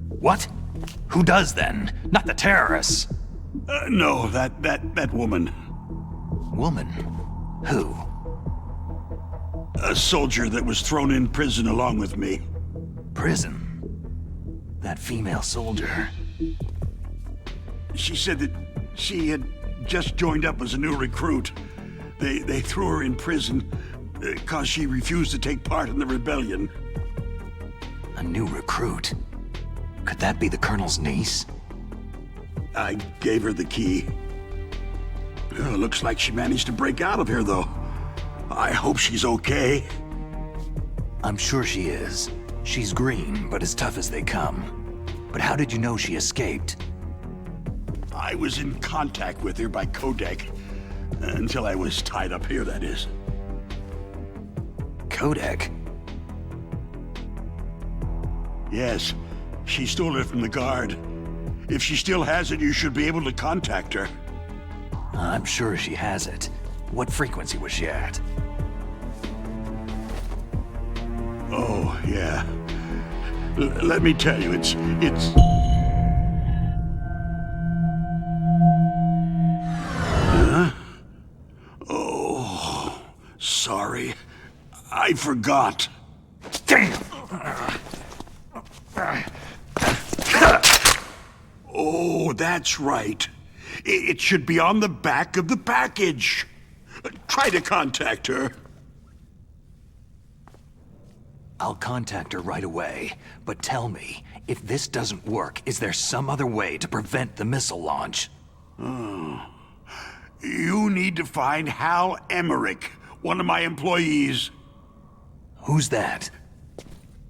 What? Who does then? Not the terrorists. No, that woman. Woman? Who? A soldier that was thrown in prison along with me. Prison? That female soldier. She said that she had just joined up as a new recruit. They threw her in prison because she refused to take part in the rebellion. A new recruit? Could that be the Colonel's niece? I gave her the key. Looks like she managed to break out of here, though. I hope she's okay. I'm sure she is. She's green, but as tough as they come. But how did you know she escaped? I was in contact with her by codec. Until I was tied up here, that is. Codec? Yes. She stole it from the guard. If she still has it, you should be able to contact her. I'm sure she has it. What frequency was she at? Oh, yeah. Let me tell you, it's... Huh? Oh, sorry. I forgot. Damn! Oh, that's right. It should be on the back of the package. Try to contact her. I'll contact her right away, but tell me, if this doesn't work, is there some other way to prevent the missile launch? Oh. You need to find Hal Emmerich, one of my employees. Who's that?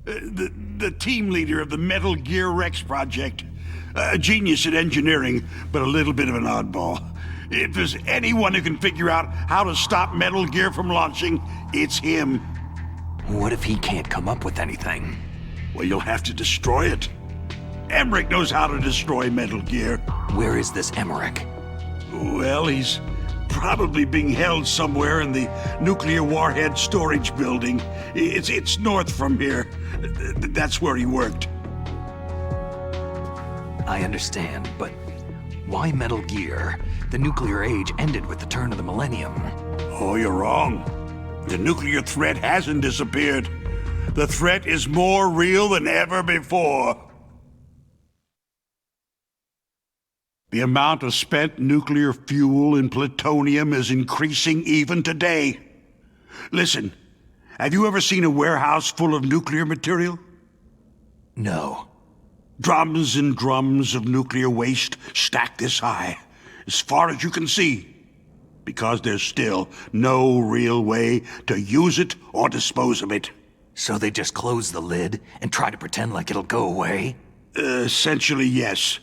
The team leader of the Metal Gear Rex project. A genius at engineering, but a little bit of an oddball. If there's anyone who can figure out how to stop Metal Gear from launching, it's him. What if he can't come up with anything? Well, you'll have to destroy it. Emmerich knows how to destroy Metal Gear. Where is this Emmerich? Well, he's probably being held somewhere in the nuclear warhead storage building. It's north from here. That's where he worked. I understand, but why Metal Gear? The nuclear age ended with the turn of the millennium. Oh, you're wrong. The nuclear threat hasn't disappeared. The threat is more real than ever before. The amount of spent nuclear fuel and plutonium is increasing even today. Listen, have you ever seen a warehouse full of nuclear material? No. Drums and drums of nuclear waste stacked this high, as far as you can see, because there's still no real way to use it or dispose of it. So they just close the lid and try to pretend like it'll go away? Essentially, yes.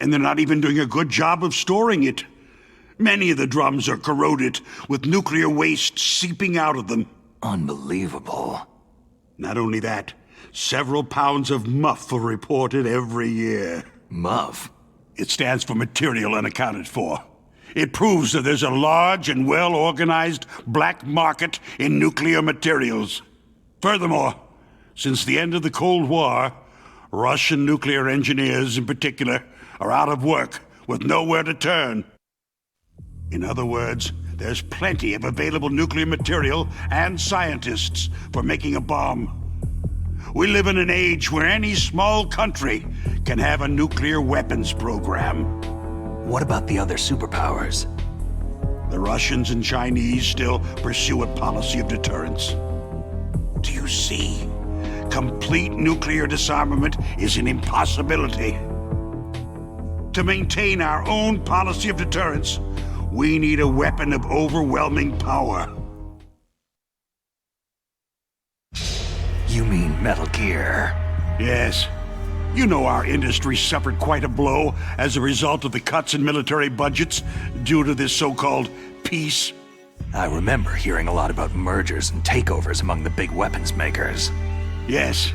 And they're not even doing a good job of storing it. Many of the drums are corroded, with nuclear waste seeping out of them. Unbelievable. Not only that, several pounds of MUF are reported every year. MUF? It stands for Material Unaccounted For. It proves that there's a large and well-organized black market in nuclear materials. Furthermore, since the end of the Cold War, Russian nuclear engineers in particular are out of work with nowhere to turn. In other words, there's plenty of available nuclear material and scientists for making a bomb. We live in an age where any small country can have a nuclear weapons program. What about the other superpowers? The Russians and Chinese still pursue a policy of deterrence. Do you see? Complete nuclear disarmament is an impossibility. To maintain our own policy of deterrence, we need a weapon of overwhelming power. You mean Metal Gear? Yes. You know our industry suffered quite a blow as a result of the cuts in military budgets due to this so-called peace. I remember hearing a lot about mergers and takeovers among the big weapons makers. Yes.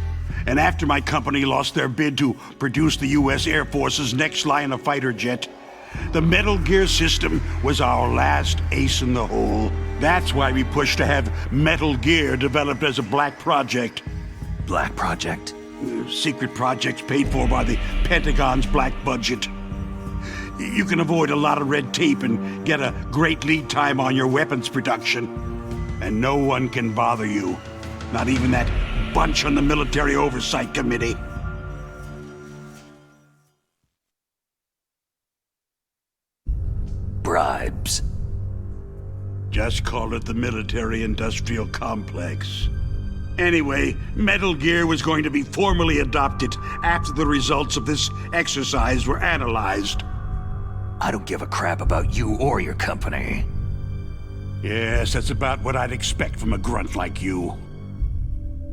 And after my company lost their bid to produce the U.S. Air Force's next line of fighter jet, the Metal Gear system was our last ace in the hole. That's why we pushed to have Metal Gear developed as a black project. Black project? Secret projects paid for by the Pentagon's black budget. You can avoid a lot of red tape and get a great lead time on your weapons production. And no one can bother you. Not even that bunch on the Military Oversight Committee. Bribes. Just call it the military-industrial complex. Anyway, Metal Gear was going to be formally adopted after the results of this exercise were analyzed. I don't give a crap about you or your company. Yes, that's about what I'd expect from a grunt like you.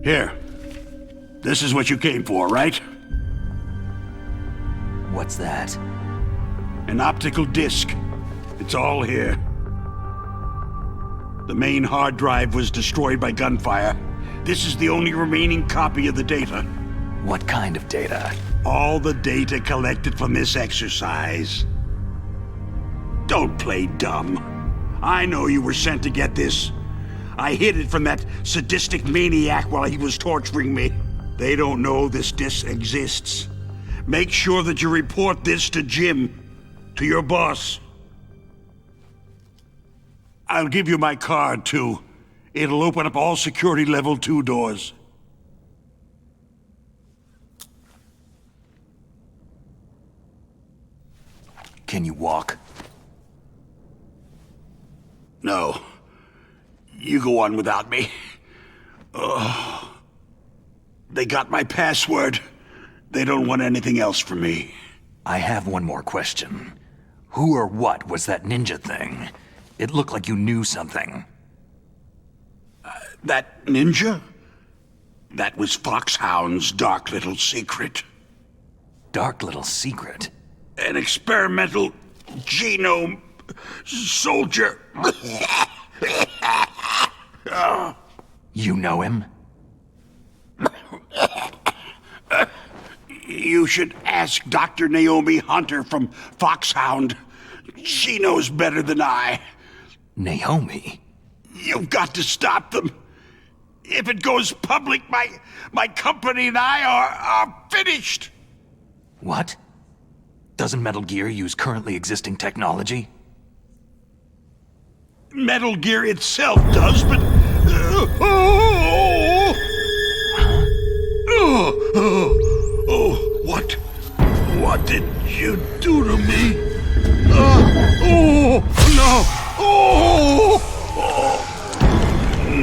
Here. This is what you came for, right? What's that? An optical disc. It's all here. The main hard drive was destroyed by gunfire. This is the only remaining copy of the data. What kind of data? All the data collected from this exercise. Don't play dumb. I know you were sent to get this. I hid it from that sadistic maniac while he was torturing me. They don't know this disc exists. Make sure that you report this to Jim, to your boss. I'll give you my card, too. It'll open up all security level 2 doors. Can you walk? No. You go on without me. They got my password. They don't want anything else from me. I have one more question. Who or what was that ninja thing? It looked like you knew something. That ninja? That was Foxhound's dark little secret. Dark little secret? An experimental genome soldier. You know him? You should ask Dr. Naomi Hunter from Foxhound. She knows better than I. Naomi? You've got to stop them. If it goes public, my company and I are finished. What? Doesn't Metal Gear use currently existing technology? Metal Gear itself does, but... What did you do to me?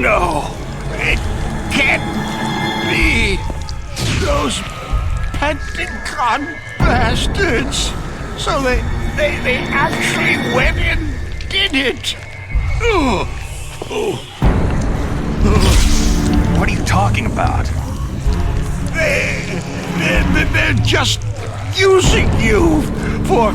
No! It can't be! Those Pentagon bastards! So they actually went and did it! What are you talking about? They're just using you for...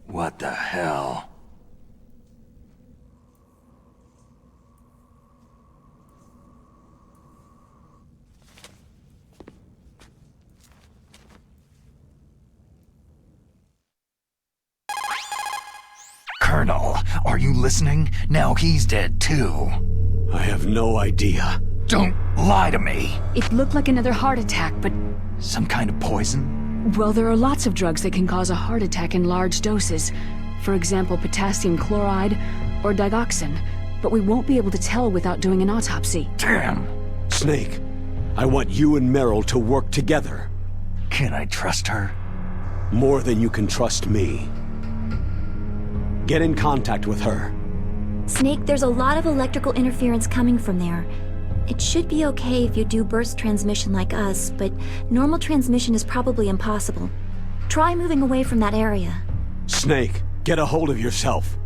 What the hell? Colonel, are you listening? Now he's dead too. I have no idea. Don't lie to me. It looked like another heart attack, but... Some kind of poison? Well, there are lots of drugs that can cause a heart attack in large doses. For example, potassium chloride or digoxin. But we won't be able to tell without doing an autopsy. Damn. Snake, I want you and Meryl to work together. Can I trust her? More than you can trust me. Get in contact with her. Snake, there's a lot of electrical interference coming from there. It should be okay if you do burst transmission like us, but normal transmission is probably impossible. Try moving away from that area. Snake, get a hold of yourself.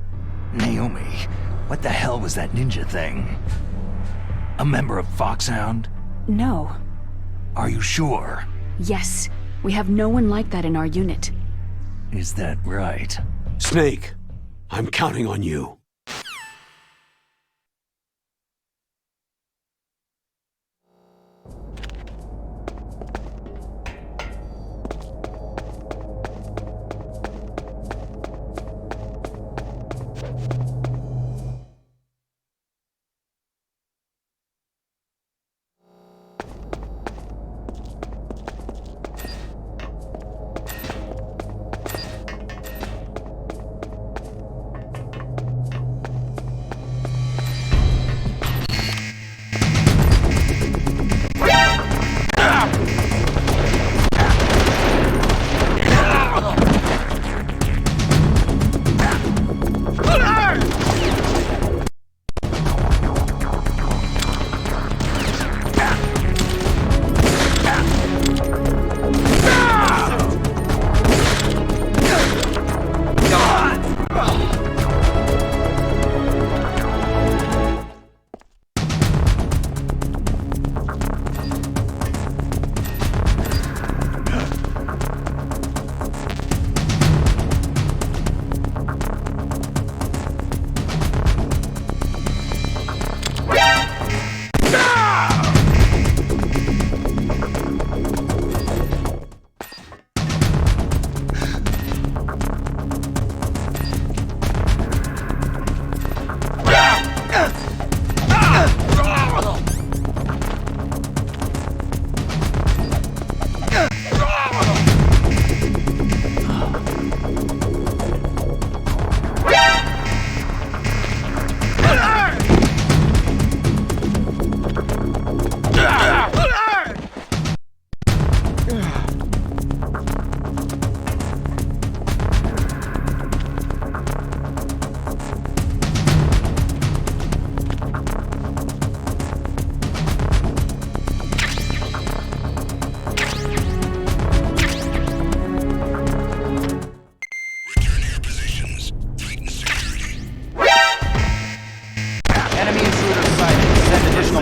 Naomi, what the hell was that ninja thing? A member of Foxhound? No. Are you sure? Yes. We have no one like that in our unit. Is that right? Snake, I'm counting on you.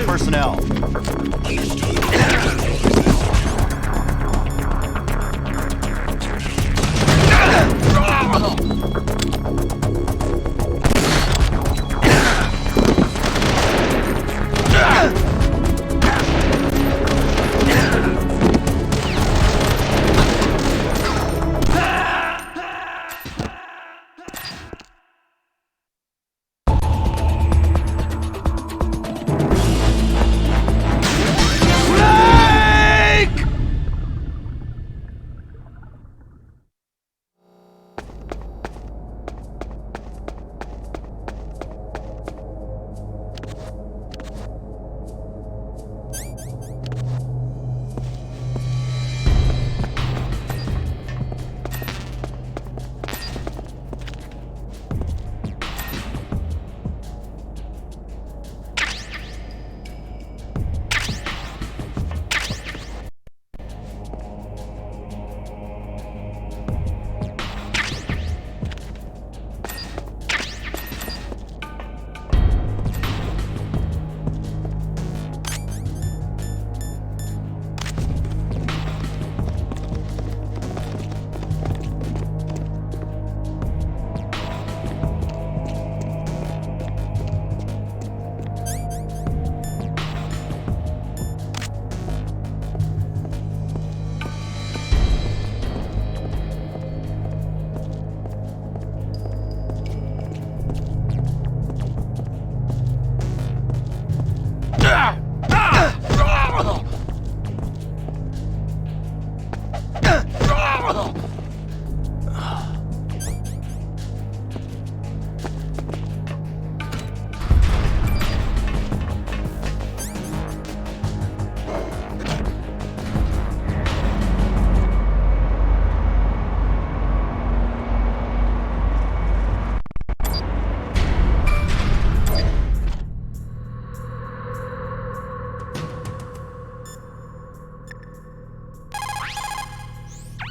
Personnel.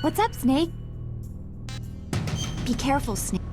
What's up, Snake? Be careful, Snake.